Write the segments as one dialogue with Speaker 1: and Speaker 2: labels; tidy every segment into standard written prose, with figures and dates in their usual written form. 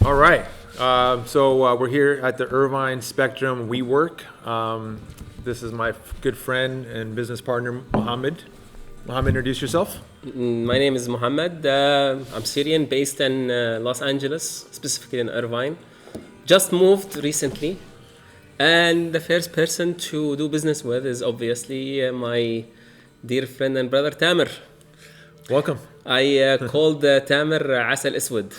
Speaker 1: All right. So we're here at the Irvine Spectrum WeWork. This is my good friend and business partner, Mohammed. Mohammed, introduce yourself.
Speaker 2: My name is Mohammed. I'm Syrian, based in Los Angeles, specifically in Irvine. Just moved recently, and the first person to do business with is obviously my dear friend and brother Tamer.
Speaker 1: Welcome.
Speaker 2: I called Tamer Asal Aswad.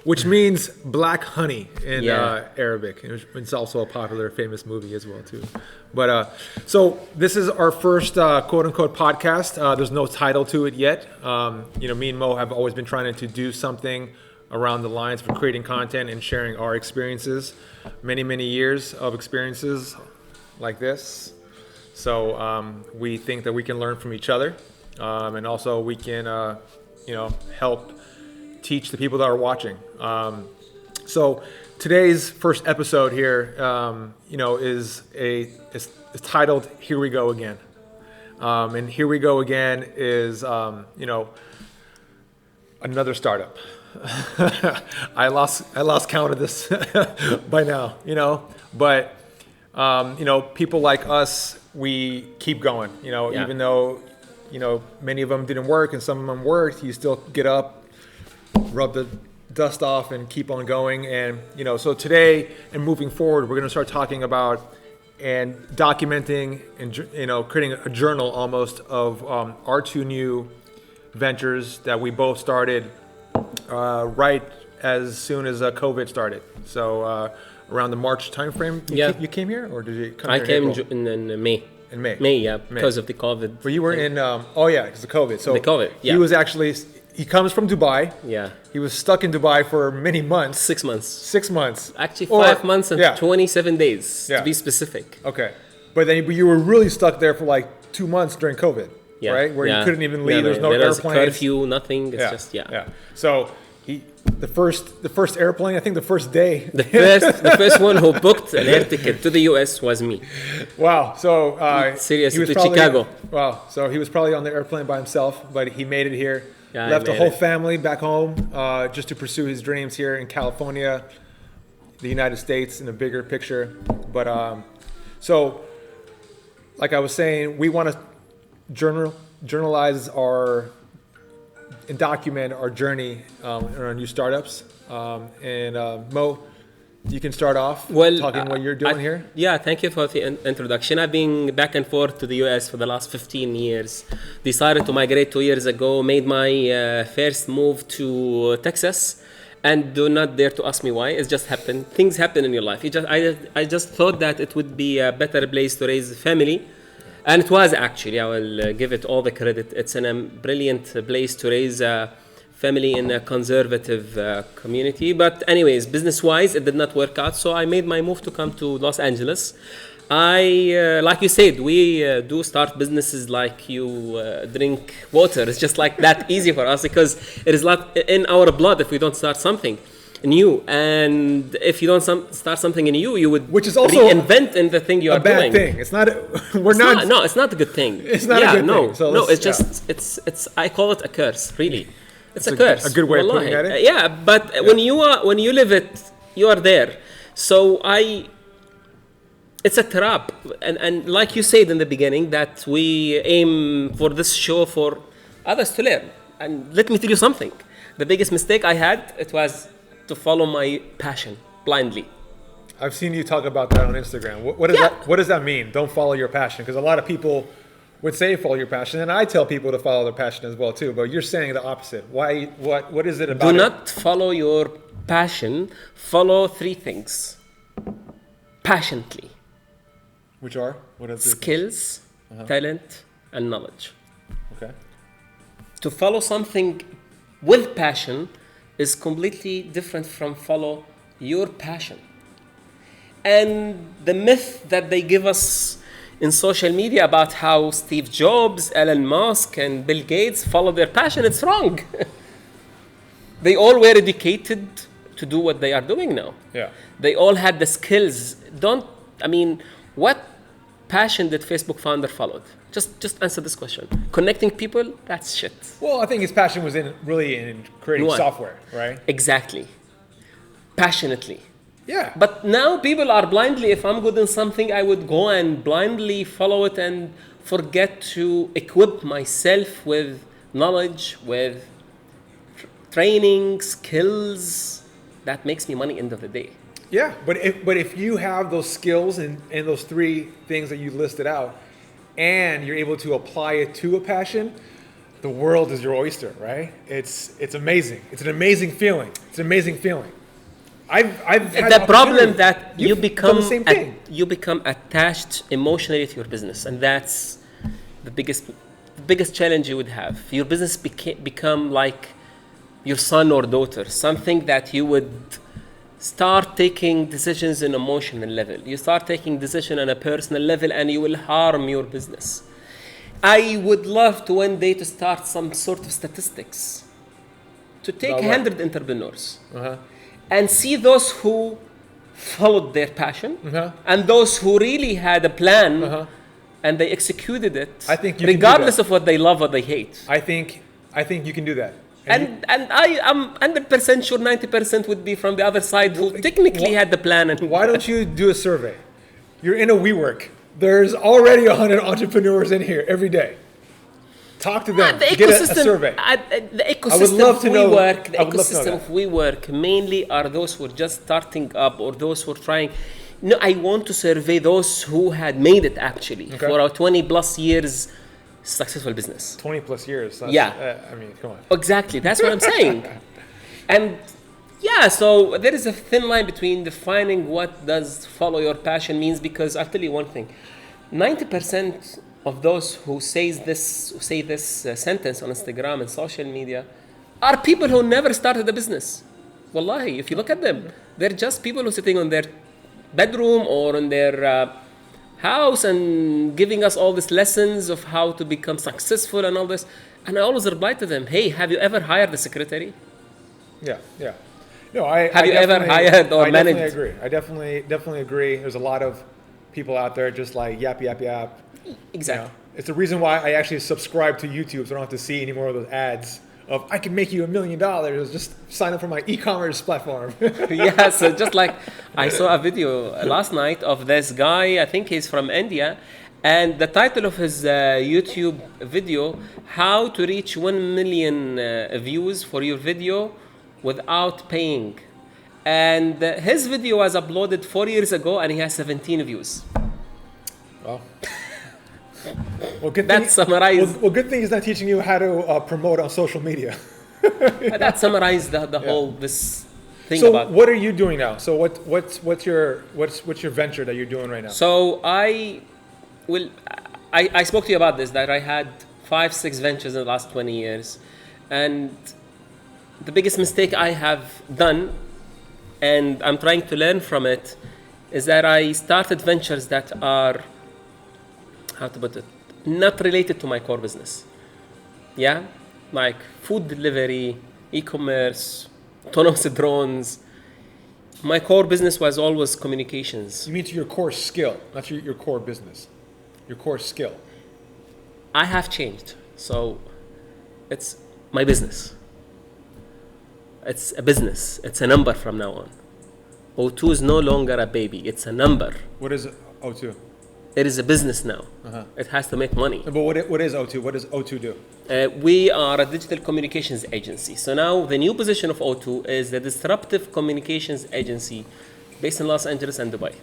Speaker 1: Which means black honey in
Speaker 2: Yeah.
Speaker 1: Arabic. It's also a popular, famous movie as well too. But so this is our first quote unquote podcast. There's no title to it yet. Me and Mo have always been trying to do something around the lines for creating content and sharing our experiences. Many years of experiences like this. So we think that we can learn from each other, and also we can, help teach the people that are watching. So today's first episode here, is titled "Here We Go Again," and "Here We Go Again" is another startup. I lost count of this by now, but people like us, we keep going,
Speaker 2: Yeah.
Speaker 1: even though many of them didn't work and some of them worked. You still get up, rub the dust off, and keep on going. And so today and moving forward, we're going to start talking about and documenting and creating a journal almost of our two new ventures that we both started right as soon as COVID started. So around the March timeframe, you came here, or did you come
Speaker 2: I
Speaker 1: here
Speaker 2: came
Speaker 1: in April?
Speaker 2: in May.
Speaker 1: In May.
Speaker 2: May, yeah, because of the COVID.
Speaker 1: But you were in, because of COVID. So
Speaker 2: The COVID, yeah.
Speaker 1: he comes from Dubai.
Speaker 2: Yeah,
Speaker 1: He was stuck in Dubai for many months.
Speaker 2: 6 months.
Speaker 1: 6 months.
Speaker 2: Actually,
Speaker 1: Or-
Speaker 2: 5 months and
Speaker 1: yeah.
Speaker 2: 27 days,
Speaker 1: Yeah.
Speaker 2: to be specific.
Speaker 1: Okay. But you were really stuck there for like 2 months during COVID,
Speaker 2: Yeah.
Speaker 1: right? Where
Speaker 2: yeah.
Speaker 1: you couldn't even leave. There's no
Speaker 2: there was
Speaker 1: airplanes.
Speaker 2: curfew, nothing. It's just,
Speaker 1: Yeah. So the first airplane, I think the first day.
Speaker 2: The first one who booked an air ticket to the US was me.
Speaker 1: Wow. So
Speaker 2: Seriously,
Speaker 1: he was
Speaker 2: to
Speaker 1: probably-
Speaker 2: Chicago.
Speaker 1: Wow. So he was probably on the airplane by himself, but he made it here.
Speaker 2: Yeah, I
Speaker 1: left the
Speaker 2: made
Speaker 1: whole
Speaker 2: it.
Speaker 1: family back home just to pursue his dreams here in California, the United States, in a bigger picture. But so, like I was saying, we want to journalize and document our journey in our new startups. Mo, you can start off talking what you're doing here.
Speaker 2: Yeah, thank you for the introduction. I've been back and forth to the US for the last 15 years. Decided to migrate 2 years ago, made my first move to Texas, and do not dare to ask me why. It's just happened. Things happen in your life. I just thought that it would be a better place to raise a family. And it was actually, I will give it all the credit. It's a brilliant place to raise a family in a conservative community. But anyways, business-wise, it did not work out. So I made my move to come to Los Angeles. Like you said, we do start businesses like you drink water. It's just like that easy for us because it is not in our blood if we don't start something new. And if you don't start something new, you would
Speaker 1: Which is also
Speaker 2: reinvent in the thing you are
Speaker 1: A bad
Speaker 2: doing.
Speaker 1: thing. It's not.
Speaker 2: No, it's not a good thing.
Speaker 1: It's not a good
Speaker 2: no,
Speaker 1: thing. So
Speaker 2: no,
Speaker 1: let's-
Speaker 2: it's just it's. I call it a curse. Really, it's a
Speaker 1: a-
Speaker 2: curse.
Speaker 1: a good way of
Speaker 2: Wallahi.
Speaker 1: putting it.
Speaker 2: Yeah, but when you live it, you are there. So it's a trap, and like you said in the beginning, that we aim for this show for others to learn. And let me tell you something. The biggest mistake I had, it was to follow my passion blindly.
Speaker 1: I've seen you talk about that on Instagram. What does that mean? Don't follow your passion, because a lot of people would say follow your passion, and I tell people to follow their passion as well too. But you're saying the opposite. Why? What is it about?
Speaker 2: Do
Speaker 1: it?
Speaker 2: not follow your passion. Follow 3 things passionately:
Speaker 1: Which are? What is it?
Speaker 2: skills, talent, and knowledge.
Speaker 1: Okay.
Speaker 2: To follow something with passion is completely different from follow your passion. And the myth that they give us in social media about how Steve Jobs, Elon Musk, and Bill Gates follow their passion, it's wrong. They all were educated to do what they are doing now.
Speaker 1: Yeah.
Speaker 2: They all had the skills. What passion did Facebook founder followed? Just answer this question. Connecting people, that's shit.
Speaker 1: Well, I think his passion was really in creating
Speaker 2: What?
Speaker 1: software, right?
Speaker 2: Exactly. passionately.
Speaker 1: Yeah.
Speaker 2: But now people are blindly, if I'm good in something, I would go and blindly follow it and forget to equip myself with knowledge, with training, skills. That makes me money end of the day.
Speaker 1: Yeah, but if you have those skills and those three things that you listed out, and you're able to apply it to a passion, the world is your oyster, right? It's amazing. It's an amazing feeling. It's an amazing feeling. I've had
Speaker 2: The problem
Speaker 1: opportunity.
Speaker 2: that you
Speaker 1: You've
Speaker 2: become
Speaker 1: done the same thing.
Speaker 2: you become attached emotionally to your business, and that's the biggest challenge you would have. Your business become like your son or daughter, something that you would start taking decisions in emotional level. You start taking decision on a personal level, and you will harm your business. I would love to one day to start some sort of statistics to take
Speaker 1: About what?
Speaker 2: 100 entrepreneurs
Speaker 1: Uh-huh.
Speaker 2: and see those who followed their passion
Speaker 1: Uh-huh.
Speaker 2: and those who really had a plan
Speaker 1: Uh-huh.
Speaker 2: and they executed it,
Speaker 1: I think you can do
Speaker 2: regardless
Speaker 1: that.
Speaker 2: of what they love or they hate.
Speaker 1: I think you can do that.
Speaker 2: And I am 100% sure 90% would be from the other side who technically had the plan. And
Speaker 1: why don't you do a survey? You're in a WeWork. There's already 100 entrepreneurs in here every day. Talk to them.
Speaker 2: The
Speaker 1: Get a
Speaker 2: ecosystem,
Speaker 1: survey.
Speaker 2: the ecosystem
Speaker 1: love
Speaker 2: of
Speaker 1: to know-
Speaker 2: WeWork, the
Speaker 1: I would love to know
Speaker 2: ecosystem
Speaker 1: that.
Speaker 2: of WeWork mainly are those who are just starting up or those who are trying. No, I want to survey those who had made it actually
Speaker 1: Okay.
Speaker 2: for our 20 plus years successful business.
Speaker 1: 20 plus years. That's,
Speaker 2: Yeah.
Speaker 1: I mean, come on.
Speaker 2: Exactly, that's what I'm saying. And yeah, so there is a thin line between defining what does follow your passion means, because I'll tell you one thing. 90% of those who say this sentence on Instagram and social media are people who never started a business. Wallahi, if you look at them, they're just people who are sitting on their bedroom or in their house and giving us all these lessons of how to become successful and all this. And I always reply to them, hey, have you ever hired a secretary?
Speaker 1: Yeah, yeah. No, I
Speaker 2: Have you ever
Speaker 1: definitely-
Speaker 2: hired or
Speaker 1: I
Speaker 2: managed?
Speaker 1: definitely agree. I definitely agree. There's a lot of people out there just like yap, yap, yap.
Speaker 2: Exactly.
Speaker 1: You know? It's the reason why I actually subscribe to YouTube, so I don't have to see any more of those ads of I can make you $1 million. Just sign up for my e-commerce platform.
Speaker 2: Yeah, so just like I saw a video last night of this guy, I think he's from India, and the title of his YouTube video, how to reach 1 million views for your video without paying. And his video was uploaded 4 years ago and he has 17 views.
Speaker 1: Well, good
Speaker 2: That
Speaker 1: thing,
Speaker 2: summarized
Speaker 1: well, good thing he's not teaching you how to promote on social media.
Speaker 2: that summarized the whole this thing
Speaker 1: So
Speaker 2: about.
Speaker 1: what are you doing now? So what's your venture that you're doing right now?
Speaker 2: So I spoke to you about this, that I had 5-6 ventures in the last 20 years, and the biggest mistake I have done, and I'm trying to learn from it, is that I started ventures that are, how to put it, not related to my core business. Yeah, like food delivery, e-commerce, autonomous drones. My core business was always communications.
Speaker 1: You mean to your core skill, not your core business. Your core skill.
Speaker 2: I have changed. So it's my business. It's a business. It's a number from now on. O2 is no longer a baby. It's a number.
Speaker 1: What is O2?
Speaker 2: It is a business now. It has to make money.
Speaker 1: But what is O2? What does O2 do?
Speaker 2: We are a digital communications agency. So now the new position of O2 is the disruptive communications agency based in Los Angeles and Dubai.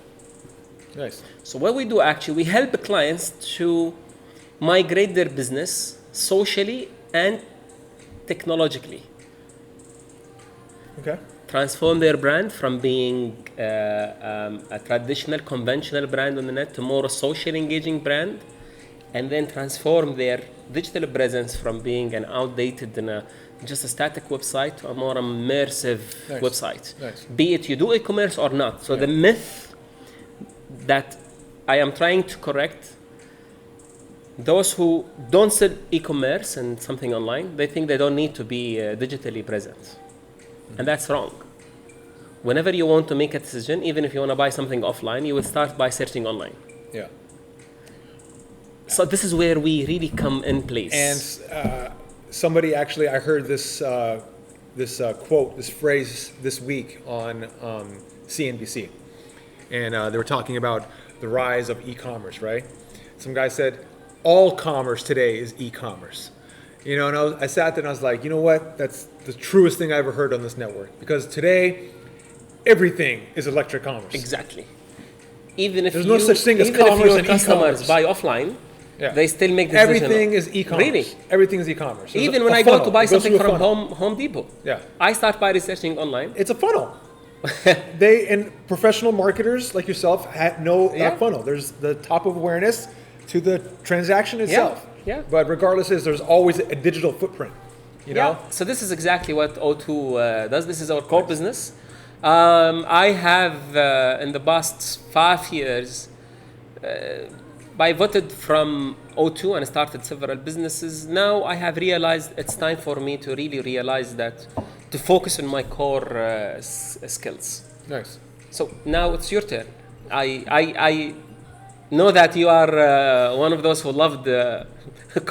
Speaker 1: Nice.
Speaker 2: So what we do actually, we help clients to migrate their business socially and technologically.
Speaker 1: Okay.
Speaker 2: Transform their brand from being a traditional, conventional brand on the net to more a social engaging brand, and then transform their digital presence from being an outdated and just a static website to a more immersive
Speaker 1: Nice.
Speaker 2: website.
Speaker 1: Nice.
Speaker 2: Be it you do e-commerce or not. So the myth that I am trying to correct, those who don't sell e-commerce and something online, they think they don't need to be digitally present. And that's wrong. Whenever you want to make a decision, even if you want to buy something offline, you will start by searching online.
Speaker 1: Yeah.
Speaker 2: So this is where we really come in place.
Speaker 1: And somebody actually, I heard this quote, this phrase this week on CNBC, and they were talking about the rise of e-commerce. Right? Some guy said, "All commerce today is e-commerce." You know, and I sat there and I was like, you know what? That's the truest thing I ever heard on this network, because today everything is electric commerce.
Speaker 2: Exactly. Even if
Speaker 1: There's no such thing as commerce
Speaker 2: your
Speaker 1: and
Speaker 2: customers
Speaker 1: e-commerce.
Speaker 2: buy offline,
Speaker 1: Yeah.
Speaker 2: they still make the decision.
Speaker 1: Everything is e-commerce.
Speaker 2: Really?
Speaker 1: Everything is e-commerce. There's
Speaker 2: Even
Speaker 1: a
Speaker 2: when I go
Speaker 1: funnel.
Speaker 2: to buy
Speaker 1: It goes
Speaker 2: something
Speaker 1: through a
Speaker 2: from
Speaker 1: funnel.
Speaker 2: Home Depot,
Speaker 1: Yeah.
Speaker 2: I start by researching online.
Speaker 1: It's a funnel. They and professional marketers like yourself know
Speaker 2: Yeah.
Speaker 1: that funnel. There's the top of awareness to the transaction itself.
Speaker 2: Yeah.
Speaker 1: But regardless, there's always a digital footprint. You know.
Speaker 2: Yeah. So this is exactly what O2 does. This is our core business. I have in the past 5 years pivoted from O2 and started several businesses. Now I have realized it's time for me to really realize that to focus on my core skills.
Speaker 1: Nice.
Speaker 2: So now it's your turn. I know that you are one of those who loved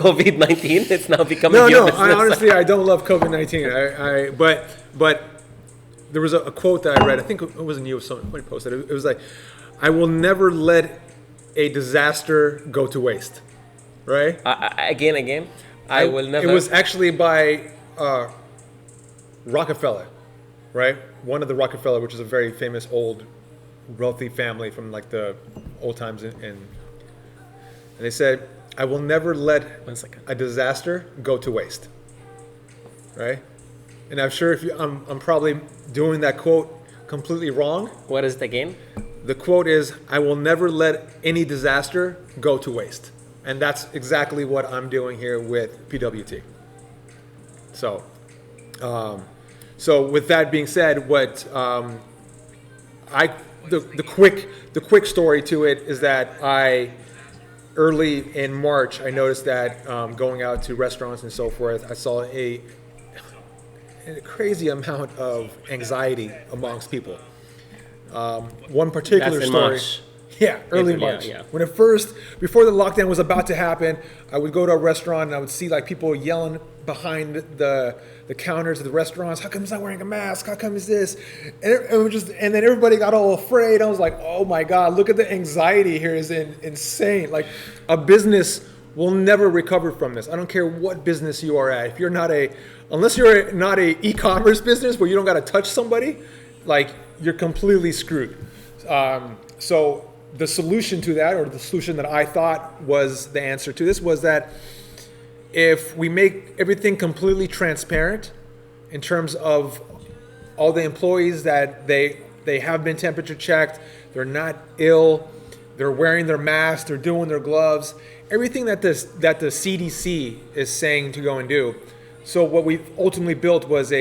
Speaker 2: COVID-19. It's now becoming
Speaker 1: No,
Speaker 2: your
Speaker 1: no.
Speaker 2: business.
Speaker 1: I don't love COVID-19. But there was a quote that I read. I think it wasn't you. Somebody posted it. It was like, "I will never let a disaster go to waste." Right?
Speaker 2: Again. I will never.
Speaker 1: It was actually by Rockefeller, right? One of the Rockefeller, which is a very famous old wealthy family from like the old times, and they said, "I will never let
Speaker 2: 1 second.
Speaker 1: a disaster go to waste." Right? And I'm sure I'm probably doing that quote completely wrong.
Speaker 2: What is it again?
Speaker 1: The quote is, "I will never let any disaster go to waste." And that's exactly what I'm doing here with PWT. So with that being said, the quick story to it is that early in March, I noticed that going out to restaurants and so forth, I saw a crazy amount of anxiety amongst people. One particular
Speaker 2: That's in
Speaker 1: story.
Speaker 2: March.
Speaker 1: Yeah, early
Speaker 2: April,
Speaker 1: March.
Speaker 2: yeah.
Speaker 1: When it first, before the lockdown was about to happen, I would go to a restaurant and I would see like people yelling behind the counters of the restaurants. "How come he's not wearing a mask? How come is this?" And then everybody got all afraid. I was like, "Oh my God, look at the anxiety here is insane." Like a business will never recover from this. I don't care what business you are at. If you're unless you're not a e-commerce business where you don't got to touch somebody, like you're completely screwed. So the solution to that, or the solution that I thought was the answer to this, was that if we make everything completely transparent in terms of all the employees, that they have been temperature checked, they're not ill, they're wearing their masks, they're doing their gloves, everything that the CDC is saying to go and do. So what we ultimately built was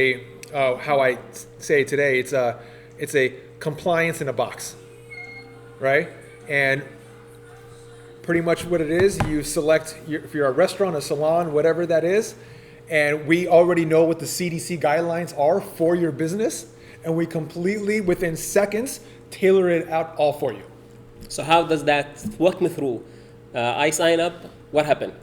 Speaker 1: how I say today, it's a compliance in a box, right? And pretty much what it is, you select if you're a restaurant, a salon, whatever that is, and we already know what the CDC guidelines are for your business, and we completely, within seconds, tailor it out all for you.
Speaker 2: So how does that walk me through? I sign up. What happened?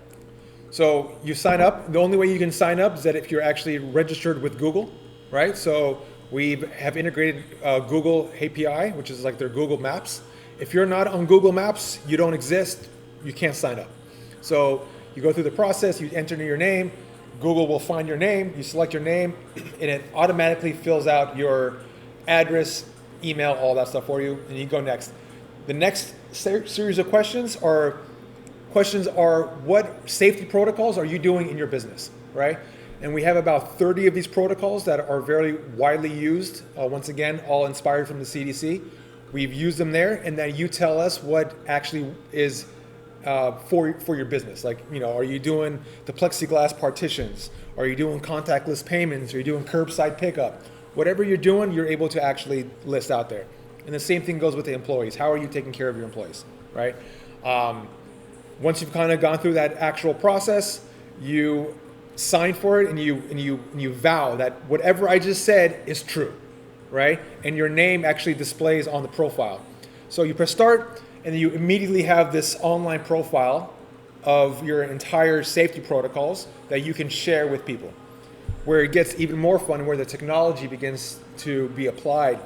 Speaker 1: So you sign up. The only way you can sign up is that if you're actually registered with Google, right? So we have integrated Google API, which is like their Google Maps. If you're not on Google Maps, you don't exist, you can't sign up. So you go through the process, you enter your name, Google will find your name, you select your name, and it automatically fills out your address, email, all that stuff for you, and you go next. The next series of questions are what safety protocols are you doing in your business, right? And we have about 30 of these protocols that are very widely used, once again, all inspired from the CDC. We've used them there, and then you tell us what actually is for your business. Like, are you doing the plexiglass partitions? Are you doing contactless payments? Are you doing curbside pickup? Whatever you're doing, you're able to actually list out there. And the same thing goes with the employees. How are you taking care of your employees, right? Once you've kind of gone through that actual process, you sign for it and you vow that whatever I just said is true, right? And your name actually displays on the profile. So you press start, and then you immediately have this online profile of your entire safety protocols that you can share with people. where it gets even more fun, where the technology begins to be applied,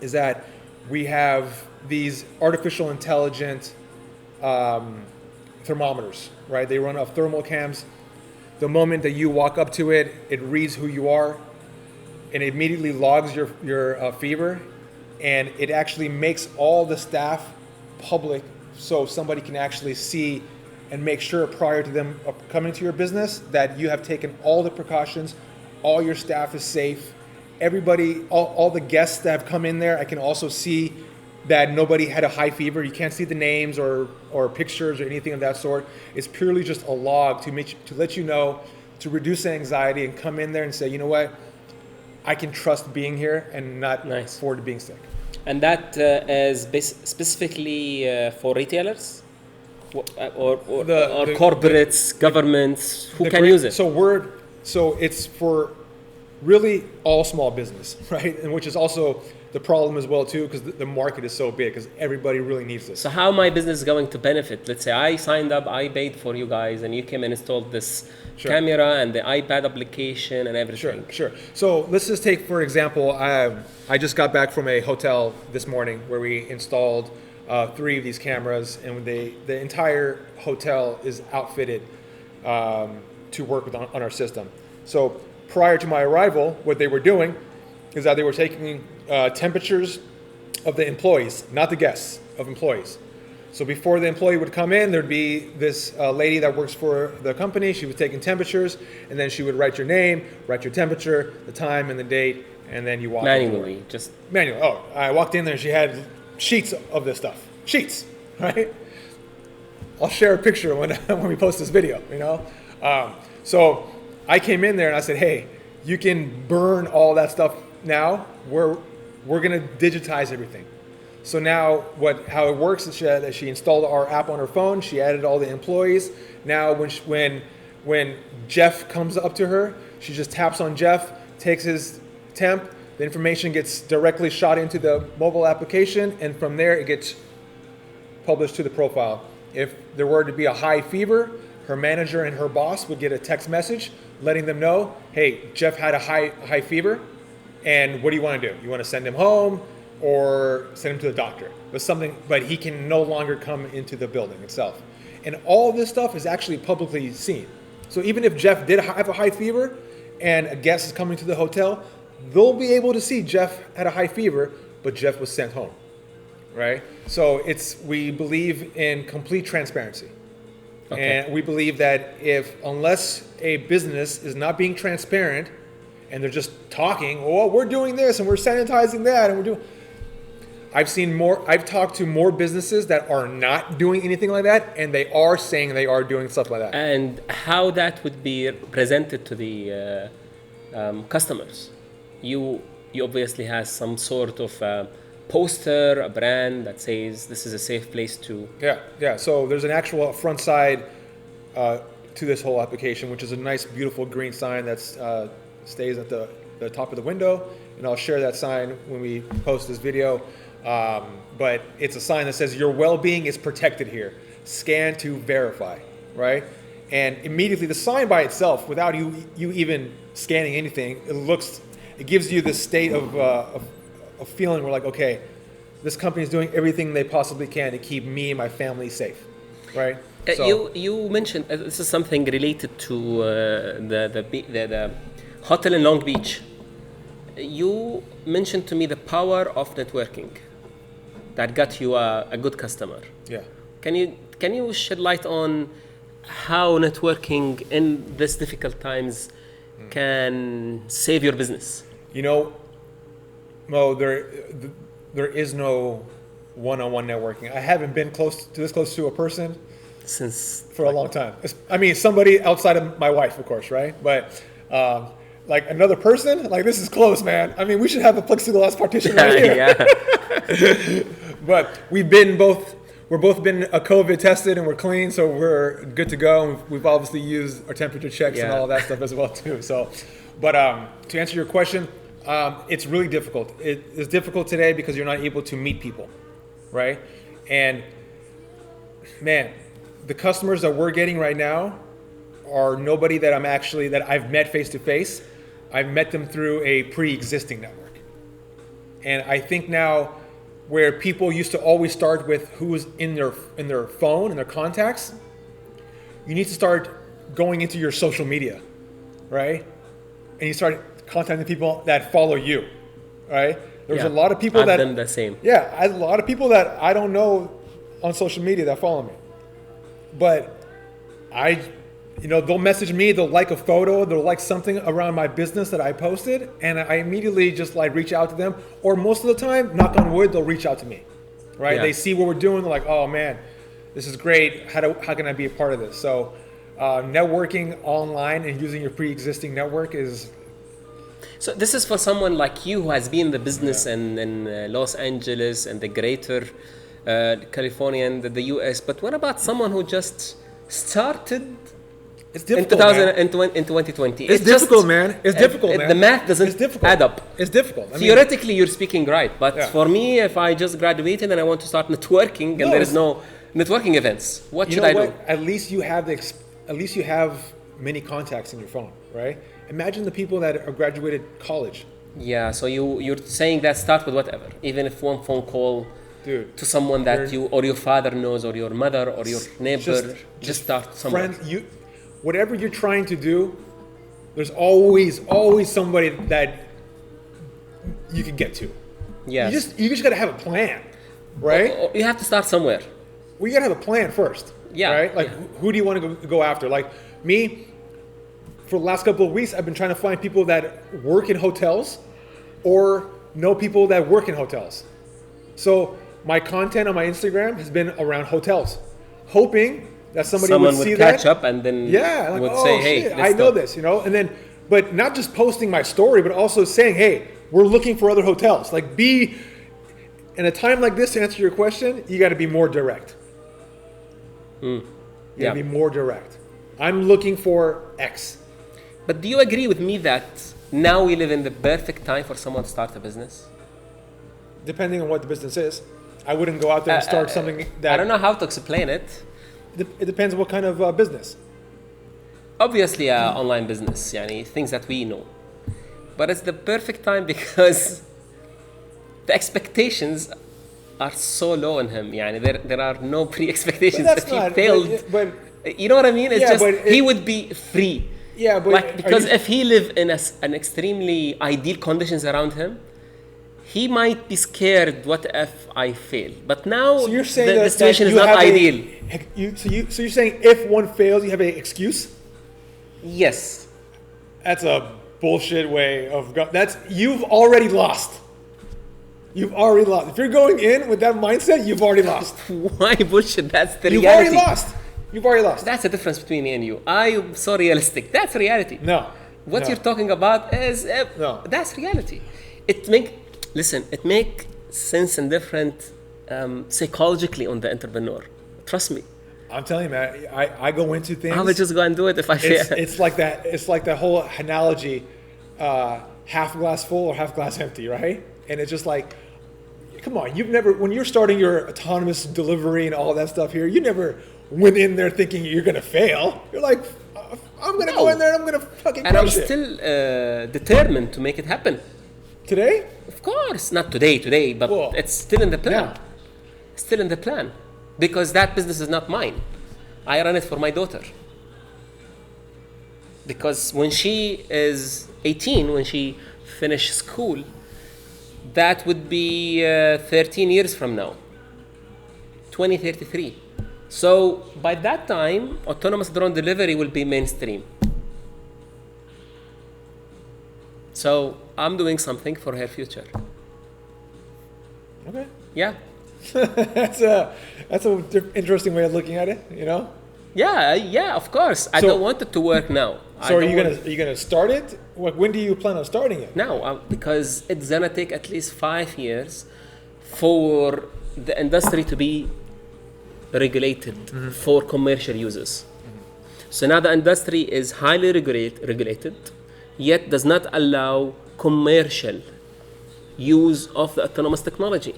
Speaker 1: is that we have these artificial intelligent thermometers, right? They run off thermal cams. The moment that you walk up to it, it reads who you are, and it immediately logs your fever, and it actually makes all the staff public, so somebody can actually see and make sure prior to them coming to your business that you have taken all the precautions, all your staff is safe, everybody, all the guests that have come in there, I can also see that nobody had a high fever. You can't see the names or pictures or anything of that sort. It's purely just a log to let you know, to reduce anxiety and come in there and say, you know what, I can trust being here and not forward to being sick.
Speaker 2: And that is specifically for retailers or corporates, governments, who can use it?
Speaker 1: So it's for really all small business, right? And which is also the problem as well too, because the market is so big, because everybody really needs this.
Speaker 2: So how my business is going to benefit? Let's say I signed up, I paid for you guys, and you came and installed this camera and the iPad application and everything.
Speaker 1: Sure. So let's just take, for example, I just got back from a hotel this morning where we installed 3 of these cameras, and the entire hotel is outfitted to work with on our system. So prior to my arrival, what they were doing is that they were taking temperatures of the employees, not the guests, of employees. So before the employee would come in, there'd be this lady that works for the company. She was taking temperatures, and then she would write your name, write your temperature, the time and the date, and then you walk
Speaker 2: manually.
Speaker 1: Manually. Oh, I walked in there and she had sheets of this stuff. Sheets, right? I'll share a picture when we post this video, you know? So I came in there and I said, hey, you can burn all that stuff now. We're gonna digitize everything. So now how it works is that she installed our app on her phone. She added all the employees. Now when Jeff comes up to her, she just taps on Jeff, takes his temp. The information gets directly shot into the mobile application, and from there it gets published to the profile. If there were to be a high fever, her manager and her boss would get a text message letting them know, hey, Jeff had a high fever, and what do you want to do? You want to send him home or send him to the doctor? But he can no longer come into the building itself. And all this stuff is actually publicly seen. So even if Jeff did have a high fever and a guest is coming to the hotel, they'll be able to see Jeff had a high fever, but Jeff was sent home, right? So we believe in complete transparency. Okay. And we believe that unless a business is not being transparent and they're just talking, oh, we're doing this and we're sanitizing that and we're doing... I've talked to more businesses that are not doing anything like that, and they are saying they are doing stuff like that.
Speaker 2: And how that would be presented to the customers? You obviously has some sort of poster, a brand that says this is a safe place to...
Speaker 1: Yeah. So there's an actual front side to this whole application, which is a nice, beautiful green sign that stays at the top of the window. And I'll share that sign when we post this video. But it's a sign that says your well-being is protected here. Scan to verify, right? And immediately the sign by itself, without you even scanning anything, it gives you this state of feeling where like, okay, this company is doing everything they possibly can to keep me and my family safe, right?
Speaker 2: You mentioned this is something related to the hotel in Long Beach. You mentioned to me the power of networking that got you a good customer.
Speaker 1: Yeah.
Speaker 2: Can you shed light on how networking in these difficult times can save your business?
Speaker 1: You know, Mo, there is no one-on-one networking. I haven't been close to a person for a long time. I mean, somebody outside of my wife, of course, right? But like another person, like this is close, man. I mean, we should have a plexiglass partition right here. Yeah. But we're both been COVID tested and we're clean, so we're good to go. And we've obviously used our temperature checks and all of that stuff as well too. So, but to answer your question, it's really difficult. It's difficult today because you're not able to meet people, right? And man, the customers that we're getting right now are nobody that I've met face to face. I met them through a pre-existing network. And I think now where people used to always start with who's in their phone and their contacts, you need to start going into your social media, right? And you start contacting people that follow you, right? There's a lot of people
Speaker 2: I've
Speaker 1: that
Speaker 2: done the same.
Speaker 1: Yeah, a lot of people that I don't know on social media that follow me. But they'll message me, they'll like a photo, they'll like something around my business that I posted, and I immediately just like reach out to them. Or most of the time, knock on wood, they'll reach out to me, right?
Speaker 2: Yeah.
Speaker 1: They see what we're doing, they're like, oh man, this is great. How can I be a part of this? So networking online and using your pre-existing network is...
Speaker 2: So this is for someone like you who has been in the business in Los Angeles and the greater California and the US. But what about someone who just started
Speaker 1: It's
Speaker 2: in
Speaker 1: difficult, man.
Speaker 2: 2020?
Speaker 1: It's difficult, man. It's difficult, man.
Speaker 2: The math doesn't add up.
Speaker 1: It's difficult. I mean,
Speaker 2: Theoretically, you're speaking right. But
Speaker 1: Yeah.
Speaker 2: for me, if I just graduated and I want to start networking and there is no networking events, what should I do?
Speaker 1: At least you have many contacts in your phone, right? Imagine the people that are graduated college.
Speaker 2: Yeah, so you're saying that start with whatever, even if one phone call
Speaker 1: Dude,
Speaker 2: to someone that you or your father knows or your mother or your neighbor, just start somewhere.
Speaker 1: friends, whatever you're trying to do, there's always somebody that you can get to.
Speaker 2: Yeah,
Speaker 1: You just gotta have a plan, right?
Speaker 2: You have to start somewhere.
Speaker 1: We gotta have a plan first.
Speaker 2: Yeah,
Speaker 1: Right? Like, who do you want to go after? Like me, for the last couple of weeks, I've been trying to find people that work in hotels or know people that work in hotels. So my content on my Instagram has been around hotels, hoping that somebody would see
Speaker 2: catch
Speaker 1: that.
Speaker 2: up and then
Speaker 1: Like,
Speaker 2: would
Speaker 1: oh,
Speaker 2: say, "Hey,
Speaker 1: shit,
Speaker 2: let's
Speaker 1: I know
Speaker 2: talk."
Speaker 1: this," and then, but not just posting my story, but also saying, "Hey, we're looking for other hotels." Like, in a time like this, to answer your question, you got to be more direct. You got to be more direct. I'm looking for X.
Speaker 2: But do you agree with me that now we live in the perfect time for someone to start a business?
Speaker 1: Depending on what the business is, I wouldn't go out there and start something that.
Speaker 2: I don't know how to explain it.
Speaker 1: It depends what kind of business.
Speaker 2: Obviously, online business, yani things that we know. But it's the perfect time because the expectations are so low on him. Yani there are no pre-expectations.
Speaker 1: But that's
Speaker 2: If he
Speaker 1: not.
Speaker 2: failed,
Speaker 1: But
Speaker 2: you know what I mean? It's
Speaker 1: Yeah,
Speaker 2: just
Speaker 1: but
Speaker 2: he would be free.
Speaker 1: yeah, but
Speaker 2: Like, because
Speaker 1: are you-
Speaker 2: if he lived in an extremely ideal conditions around him, he might be scared. What if I fail? But now
Speaker 1: so you're saying
Speaker 2: the
Speaker 1: that
Speaker 2: situation
Speaker 1: that
Speaker 2: is
Speaker 1: you
Speaker 2: not
Speaker 1: have
Speaker 2: ideal.
Speaker 1: So you're saying if one fails, you have an excuse?
Speaker 2: Yes.
Speaker 1: That's a bullshit way of going. You've already lost. You've already lost. If you're going in with that mindset, you've already lost.
Speaker 2: Why bullshit? That's the
Speaker 1: You've
Speaker 2: reality.
Speaker 1: already lost. You've already lost.
Speaker 2: That's the difference between me and you. I'm so realistic. That's reality.
Speaker 1: No.
Speaker 2: What
Speaker 1: No.
Speaker 2: you're talking about is
Speaker 1: No.
Speaker 2: that's reality. It make sense and different psychologically on the entrepreneur. Trust me.
Speaker 1: I'm telling you, man. I go into things.
Speaker 2: I would just go and do it if I fail.
Speaker 1: It's like that. It's like that whole analogy, half glass full or half glass empty, right? And it's just like, come on, when you're starting your autonomous delivery and all that stuff here, you never went in there thinking you're gonna fail. You're like, I'm gonna go in there and I'm gonna fucking
Speaker 2: And I'm
Speaker 1: crush it.
Speaker 2: still determined to make it happen.
Speaker 1: Today?
Speaker 2: Of course, not today, but
Speaker 1: Well,
Speaker 2: it's still in the plan.
Speaker 1: yeah.
Speaker 2: Still in the plan. Because that business is not mine. I run it for my daughter. Because when she is 18, when she finishes school, that would be 13 years from now. 2033. So by that time, autonomous drone delivery will be mainstream. So I'm doing something for her future.
Speaker 1: Okay.
Speaker 2: Yeah.
Speaker 1: That's a interesting way of looking at it,
Speaker 2: Yeah, of course. I
Speaker 1: So-
Speaker 2: don't want it to work now.
Speaker 1: So are you gonna start it? When do you plan on starting it?
Speaker 2: Now, because it's gonna take at least 5 years for the industry to be regulated for commercial uses. So now the industry is highly regulated, yet does not allow commercial use of the autonomous technology.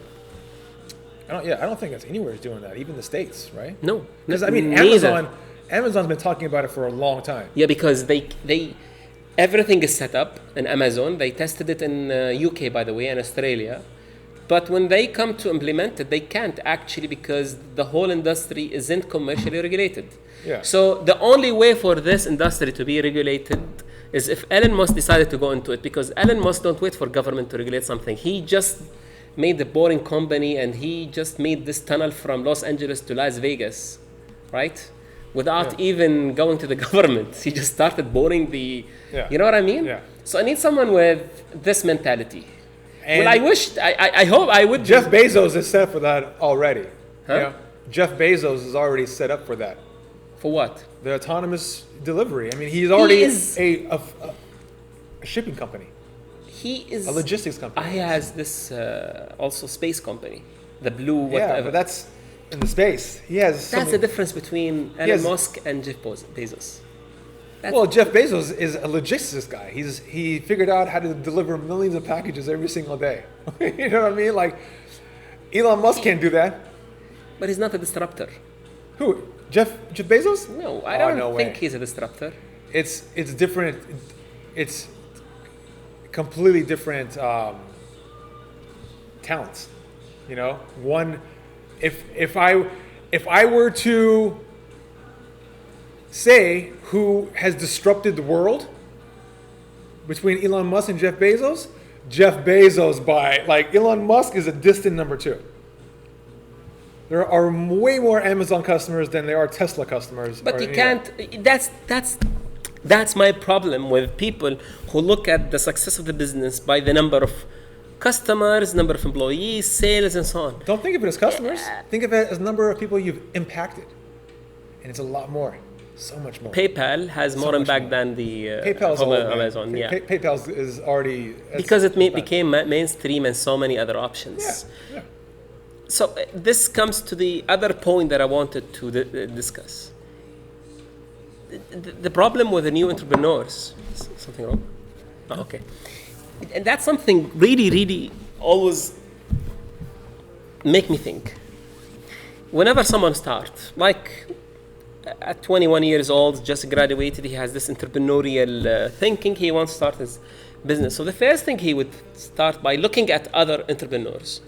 Speaker 1: I don't think that's anywhere doing that. Even the States, right?
Speaker 2: No,
Speaker 1: Because I mean,
Speaker 2: neither.
Speaker 1: Amazon's been talking about it for a long time.
Speaker 2: Yeah, because they Everything is set up in Amazon. They tested it in UK, by the way, and Australia. But when they come to implement it, they can't actually because the whole industry isn't commercially regulated.
Speaker 1: Yeah.
Speaker 2: So the only way for this industry to be regulated is if Elon Musk decided to go into it, because Elon Musk don't wait for government to regulate something. He just made a boring company and he just made this tunnel from Los Angeles to Las Vegas, right? Without even going to the government. He just started boring the, you know what I mean?
Speaker 1: Yeah.
Speaker 2: So I need someone with this mentality.
Speaker 1: And
Speaker 2: well, I hope I would.
Speaker 1: Jeff Bezos is set for that already.
Speaker 2: Huh?
Speaker 1: You know? Jeff Bezos is already set up for that.
Speaker 2: For what?
Speaker 1: The autonomous delivery. I mean, he's already
Speaker 2: is-
Speaker 1: a shipping company,
Speaker 2: He is.
Speaker 1: a logistics company.
Speaker 2: He has this also space company, the blue whatever.
Speaker 1: Yeah, but that's in the space. He has.
Speaker 2: That's
Speaker 1: something-
Speaker 2: the difference between Elon
Speaker 1: has-
Speaker 2: Musk and Jeff Bezos. That's-
Speaker 1: Well, Jeff Bezos is a logistics guy. He figured out how to deliver millions of packages every single day. You know what I mean? Like, Elon Musk can't do that.
Speaker 2: But he's not a disruptor.
Speaker 1: Who? Jeff Bezos?
Speaker 2: No, I
Speaker 1: Oh,
Speaker 2: don't
Speaker 1: no
Speaker 2: think
Speaker 1: way.
Speaker 2: he's a disruptor.
Speaker 1: It's different. It's completely different talents. You know, one. If I were to say who has disrupted the world between Elon Musk and Jeff Bezos, Jeff Bezos by like Elon Musk is a distant number two. There are way more Amazon customers than there are Tesla customers.
Speaker 2: But
Speaker 1: or,
Speaker 2: you
Speaker 1: know.
Speaker 2: can't. That's my problem with people who look at the success of the business by the number of customers, number of employees, sales, and so on.
Speaker 1: Don't think of it as customers. Think of it as number of people you've impacted, and it's a lot more, so much more.
Speaker 2: PayPal has more
Speaker 1: much
Speaker 2: impact
Speaker 1: more.
Speaker 2: than the
Speaker 1: PayPal's old, man.
Speaker 2: Amazon. Yeah.
Speaker 1: PayPal is already
Speaker 2: Because it
Speaker 1: done.
Speaker 2: became mainstream and so many other options.
Speaker 1: Yeah.
Speaker 2: So this comes to the other point that I wanted to discuss. The problem with the new entrepreneurs. Something wrong? Oh, okay. And that's something really, really always make me think. Whenever someone starts, like at 21 years old, just graduated, he has this entrepreneurial thinking, he wants to start his business. So the first thing he would start by looking at other entrepreneurs.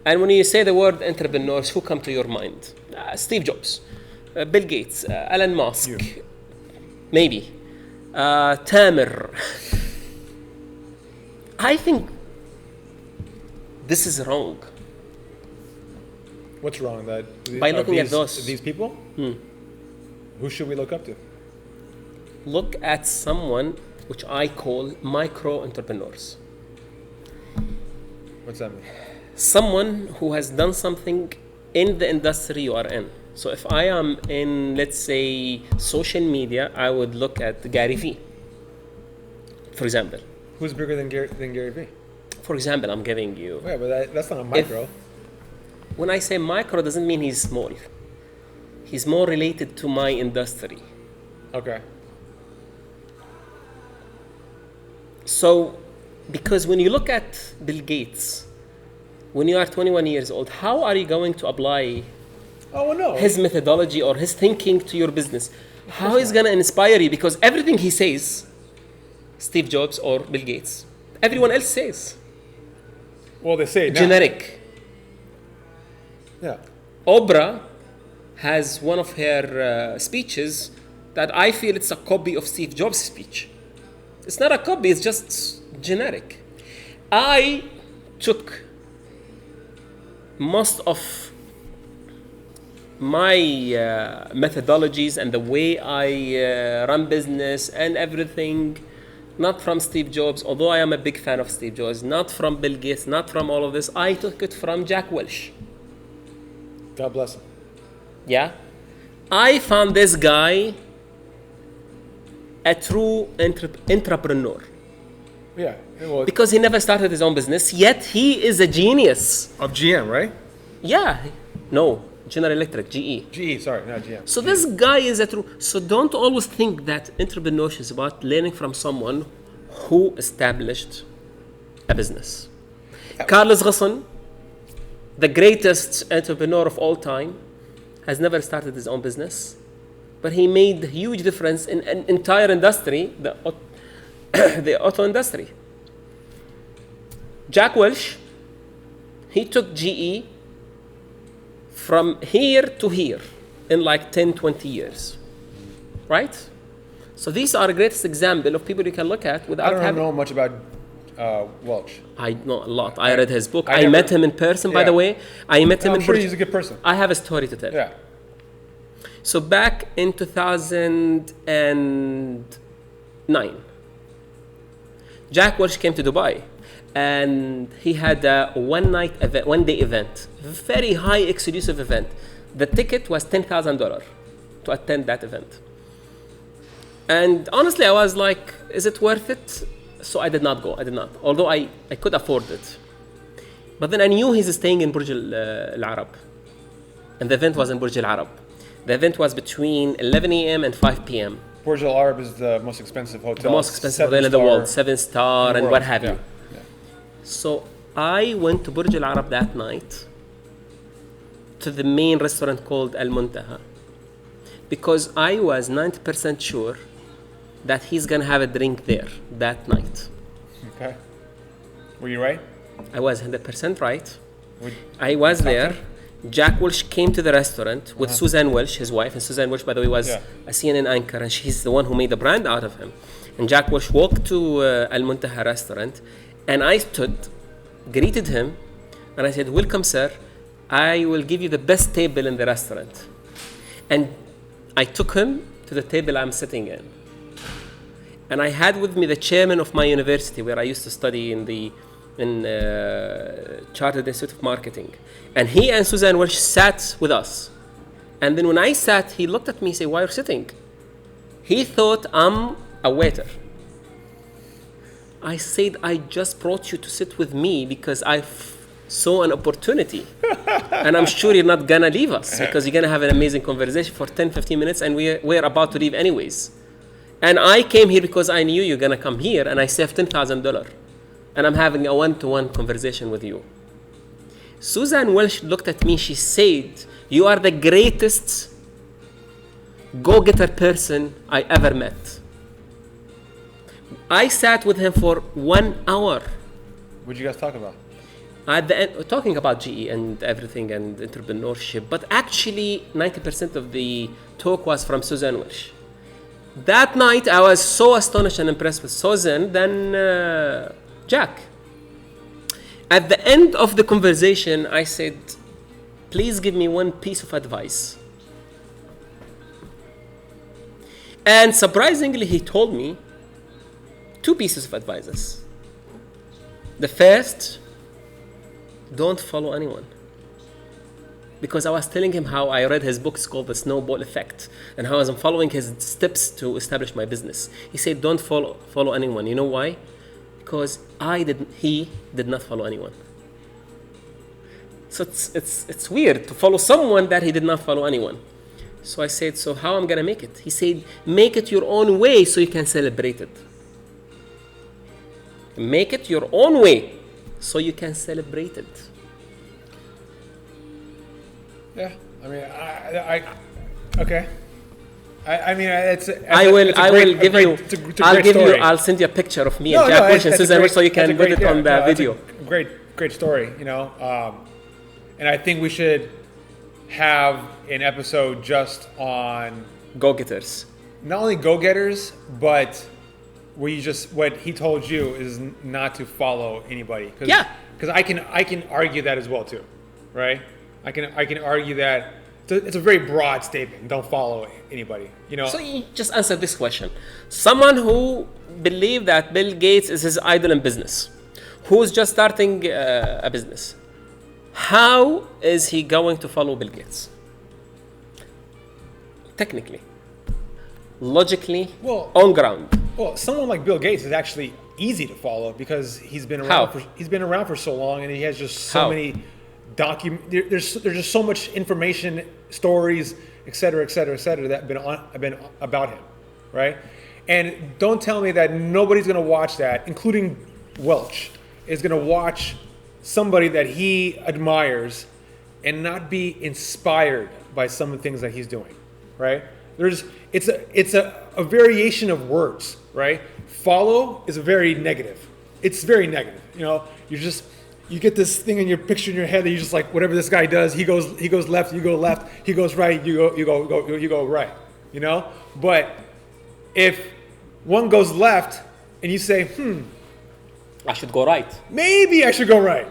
Speaker 2: And when you say the word entrepreneurs, who come to your mind? Steve Jobs, Bill Gates, Elon Musk, maybe, Tamer. I think this is wrong.
Speaker 1: What's wrong? That
Speaker 2: By
Speaker 1: are
Speaker 2: looking at
Speaker 1: these people? Who should we look up to?
Speaker 2: Look at someone which I call micro entrepreneurs.
Speaker 1: What's that mean?
Speaker 2: Someone who has done something in the industry you are in. So if I am in, let's say, social media, I would look at Gary Vee, for example.
Speaker 1: Who's bigger than Gary Vee?
Speaker 2: For example, I'm giving you.
Speaker 1: Yeah, but that's not a micro.
Speaker 2: When I say micro, doesn't mean he's small. He's more related to my industry.
Speaker 1: Okay.
Speaker 2: So, because when you look at Bill Gates, when you are 21 years old, how are you going to apply
Speaker 1: Oh well, no.
Speaker 2: his methodology or his thinking to your business? How is going to inspire you? Because everything he says, Steve Jobs or Bill Gates, everyone else says.
Speaker 1: Well, they say it now.
Speaker 2: Generic.
Speaker 1: Yeah.
Speaker 2: Oprah has one of her speeches that I feel it's a copy of Steve Jobs' speech. It's not a copy, it's just generic. I took most of my methodologies and the way I run business and everything, not from Steve Jobs, although I am a big fan of Steve Jobs, not from Bill Gates, not from all of this. I took it from Jack Welch.
Speaker 1: God bless him.
Speaker 2: Yeah? I found this guy a true entrepreneur
Speaker 1: Yeah. Well,
Speaker 2: because he never started his own business, yet he is a genius.
Speaker 1: of GM, right?
Speaker 2: Yeah. No, General Electric, GE.
Speaker 1: GE, sorry, not GM.
Speaker 2: So this guy is a true. So don't always think that entrepreneurship is about learning from someone who established a business. Carlos Ghosn, the greatest entrepreneur of all time, has never started his own business, but he made a huge difference in an entire industry, the the auto industry. Jack Welch, he took GE from here to here in like 10, 20 years, right? So these are the greatest example of people you can look at without
Speaker 1: I don't
Speaker 2: having...
Speaker 1: know much about Welch.
Speaker 2: I know a lot. I read his book.
Speaker 1: I
Speaker 2: I
Speaker 1: never-
Speaker 2: met him in person, by
Speaker 1: Yeah.
Speaker 2: the way. I met him
Speaker 1: I'm
Speaker 2: in
Speaker 1: sure
Speaker 2: Burj-
Speaker 1: he's a good person.
Speaker 2: I have a story to tell.
Speaker 1: Yeah.
Speaker 2: So back in 2009, Jack Welch came to Dubai, and he had a one-day event, very high exclusive event. The ticket was $10,000 to attend that event. And honestly, I was like, is it worth it? So I did not go. I did not. Although I could afford it. But then I knew he's staying in Burj Al Arab. And the event was in Burj Al Arab. The event was between 11 a.m. and 5 p.m.
Speaker 1: Burj Al Arab is the most expensive hotel.
Speaker 2: The most expensive hotel in the world, 7-star and
Speaker 1: world,
Speaker 2: what have
Speaker 1: yeah.
Speaker 2: you. So I went to Burj Al Arab that night to the main restaurant called Al Muntaha because I was 90% sure that he's gonna have a drink there that night.
Speaker 1: Okay. Were you right?
Speaker 2: I was 100% right.
Speaker 1: Would-
Speaker 2: I was
Speaker 1: Top
Speaker 2: there.
Speaker 1: 10?
Speaker 2: Jack Welch came to the restaurant with Suzanne Welch, his wife, and Suzanne Welch, by the way, was
Speaker 1: Yeah.
Speaker 2: a CNN anchor, and she's the one who made the brand out of him. And Jack Welch walked to Al Muntaha restaurant, and I stood, greeted him, and I said, "Welcome, sir. I will give you the best table in the restaurant." And I took him to the table I'm sitting in. And I had with me the chairman of my university where I used to study in Chartered Institute of Marketing. And he and Suzanne Welch sat with us. And then when I sat, he looked at me and said, "Why are you sitting?" He thought I'm a waiter. I said, "I just brought you to sit with me because I saw an opportunity. And I'm sure you're not gonna leave us because you're gonna have an amazing conversation for 10, 15 minutes and we're about to leave anyways. And I came here because I knew you're gonna come here and I saved $10,000. And I'm having a one-to-one conversation with you." Suzanne Welch looked at me, she said, "You are the greatest go-getter person I ever met." I sat with him for 1 hour.
Speaker 1: What'd you guys talk about?
Speaker 2: At the end, talking about GE and everything and entrepreneurship, but actually 90% of the talk was from Suzanne Welch. That night, I was so astonished and impressed with Suzanne than Jack. At the end of the conversation, I said, "Please give me one piece of advice." And surprisingly, he told me 2 pieces of advice. The first, don't follow anyone. Because I was telling him how I read his book, it's called The Snowball Effect, and how I'm following his steps to establish my business. He said, don't follow anyone. You know why? Because he did not follow anyone. So it's weird to follow someone that he did not follow anyone. So I said, so how I'm gonna make it? He said, make it your own way so you can celebrate it. Make it your own way so you can celebrate it.
Speaker 1: Yeah, I mean, okay. I mean,
Speaker 2: I'll send you a picture of me
Speaker 1: No,
Speaker 2: and Jack
Speaker 1: no,
Speaker 2: Welch and
Speaker 1: that's a
Speaker 2: Suzanne Welch so you
Speaker 1: that's a
Speaker 2: can put
Speaker 1: great-
Speaker 2: it on the
Speaker 1: that's a
Speaker 2: video.
Speaker 1: Great story, you know. And I think we should have an episode just on
Speaker 2: Go-getters.
Speaker 1: not only go-getters, but what he told you is not to follow anybody.
Speaker 2: Yeah.
Speaker 1: Because I can argue that as well too, right? I can argue that it's a very broad statement. Don't follow anybody. You know.
Speaker 2: So you just answer this question. Someone who believes that Bill Gates is his idol in business, who's just starting a business, how is he going to follow Bill Gates? Technically, logically,
Speaker 1: Well-
Speaker 2: on ground.
Speaker 1: Well, someone like Bill Gates is actually easy to follow because he's been
Speaker 2: How?
Speaker 1: around for so long, and he has just so
Speaker 2: How?
Speaker 1: many there's just so much information, stories, et cetera, that have been about him, right? And don't tell me that nobody's going to watch that, including Welch, is going to watch somebody that he admires and not be inspired by some of the things that he's doing, right? It's a variation of words, right? Follow is very negative. It's very negative. You know, you get this thing in your picture in your head that you just like whatever this guy does, he goes left, you go left, he goes right, you go right. You know? But if one goes left and you say,
Speaker 2: I should go right.
Speaker 1: maybe I should go right.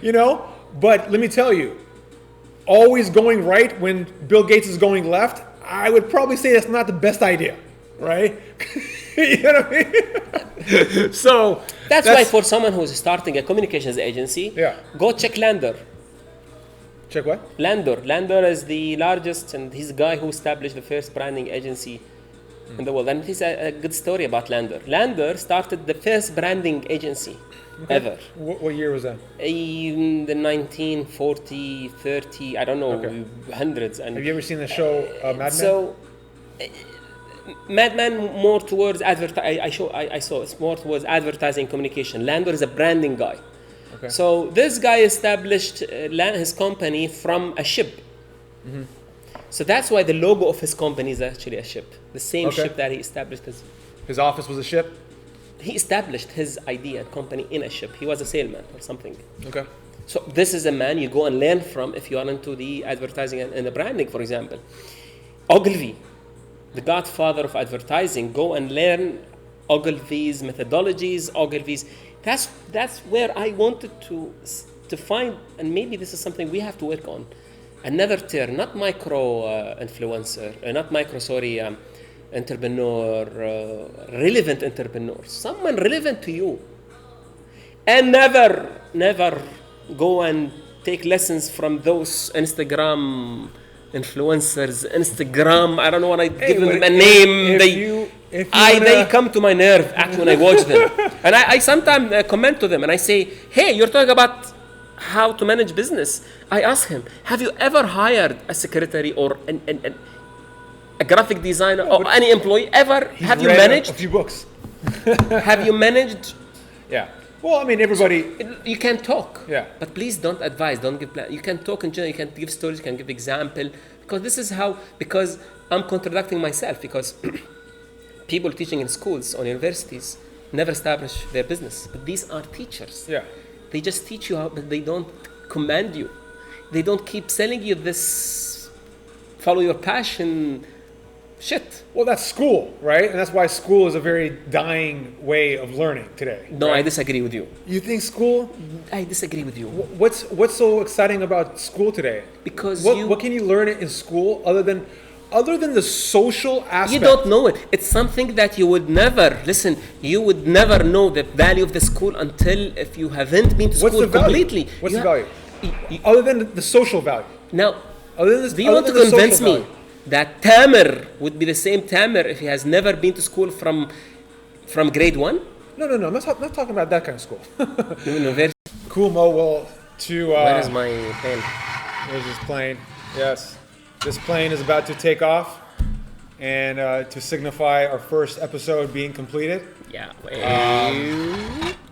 Speaker 1: You know? But let me tell you, always going right when Bill Gates is going left, I would probably say that's not the best idea, right? You know what I mean? So
Speaker 2: That's why for someone who's starting a communications agency,
Speaker 1: Yeah.
Speaker 2: go check Lander.
Speaker 1: check what?
Speaker 2: Lander is the largest, and he's the guy who established the first branding agency in the world. And he's a good story about Lander. Lander started the first branding agency ever.
Speaker 1: What year was that?
Speaker 2: In the 1940, 30, I don't know,
Speaker 1: Okay.
Speaker 2: hundreds. And
Speaker 1: Have you ever seen the show Mad Men?
Speaker 2: so, Mad Men more towards I saw it's more towards advertising communication. Lander is a branding guy.
Speaker 1: Okay.
Speaker 2: So this guy established his company from a ship. So that's why the logo of his company is actually a ship. The same
Speaker 1: Okay.
Speaker 2: ship that he established
Speaker 1: His office was a ship?
Speaker 2: he established his idea company in a ship. He was a salesman or something.
Speaker 1: Okay.
Speaker 2: So this is a man you go and learn from if you are into the advertising and the branding, for example. Ogilvy, the godfather of advertising, go and learn Ogilvy's methodologies, Ogilvy's. That's where I wanted to find, and maybe this is something we have to work on. Another term, not micro influencer, entrepreneur, relevant entrepreneur, someone relevant to you. And never go and take lessons from those Instagram influencers. I don't know when I give them a name. They come to my nerve actually when I watch them. And I sometimes comment to them and I say, hey, you're talking about how to manage business. I ask him, have you ever hired a secretary or a graphic designer or any employee ever? Have you managed?
Speaker 1: A few books.
Speaker 2: Have you managed?
Speaker 1: Yeah. Well, I mean, everybody.
Speaker 2: You can talk,
Speaker 1: Yeah.
Speaker 2: but please don't advise, don't give plan. You can talk in general, you can give stories, you can give example, because this is how, because I'm contradicting myself, because people teaching in schools or universities never establish their business, but these are teachers.
Speaker 1: Yeah.
Speaker 2: They just teach you how, but they don't command you. They don't keep selling you this follow your passion shit.
Speaker 1: Well, that's school, right? And that's why school is a very dying way of learning today.
Speaker 2: No,
Speaker 1: right?
Speaker 2: I disagree with you.
Speaker 1: You think school?
Speaker 2: I disagree with you.
Speaker 1: What's so exciting about school today?
Speaker 2: Because
Speaker 1: what can you learn in school other than the social aspect?
Speaker 2: You don't know it. It's something that you would never You would never know the value of the school until if you haven't been to
Speaker 1: What's
Speaker 2: school
Speaker 1: the value?
Speaker 2: completely.
Speaker 1: What's
Speaker 2: You
Speaker 1: the
Speaker 2: have-
Speaker 1: value? Other than the social value.
Speaker 2: Now,
Speaker 1: Other than this,
Speaker 2: do you want to convince me that Tamer would be the same Tamer if he has never been to school from grade 1?
Speaker 1: No. I'm not talking about that kind of school.
Speaker 2: University.
Speaker 1: Cool, Mo. Well,
Speaker 2: Where is my pen?
Speaker 1: There's this plane. Yes. This plane is about to take off, and to signify our first episode being completed.
Speaker 2: Yeah.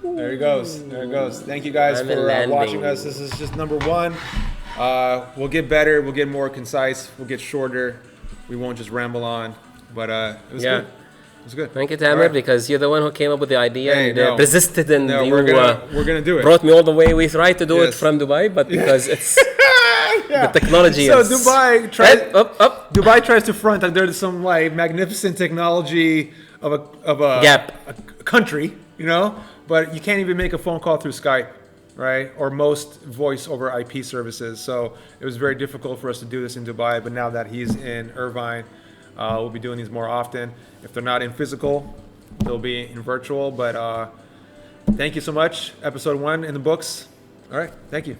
Speaker 1: There it goes. There it goes. Thank you guys
Speaker 2: I'm in
Speaker 1: for
Speaker 2: landing.
Speaker 1: watching us. This is just number one. We'll get better. We'll get more concise. We'll get shorter. We won't just ramble on. But it was good. It was good.
Speaker 2: Thank you, Tamer,
Speaker 1: All right.
Speaker 2: because you're the one who came up with the idea
Speaker 1: Hey,
Speaker 2: and
Speaker 1: no.
Speaker 2: persisted and
Speaker 1: No,
Speaker 2: you
Speaker 1: we're gonna do it.
Speaker 2: brought me all the way. We tried to do it
Speaker 1: Yes.
Speaker 2: from Dubai, but because it's
Speaker 1: Yeah.
Speaker 2: the technology
Speaker 1: So
Speaker 2: is...
Speaker 1: Dubai Dubai tries to front that there's some like magnificent technology of a
Speaker 2: Gap.
Speaker 1: a country, you know, but you can't even make a phone call through Skype, right? Or most voice over IP services. So it was very difficult for us to do this in Dubai. But now that he's in Irvine, we'll be doing these more often. If they're not in physical, they'll be in virtual. But thank you so much. Episode 1 in the books. All right. Thank you.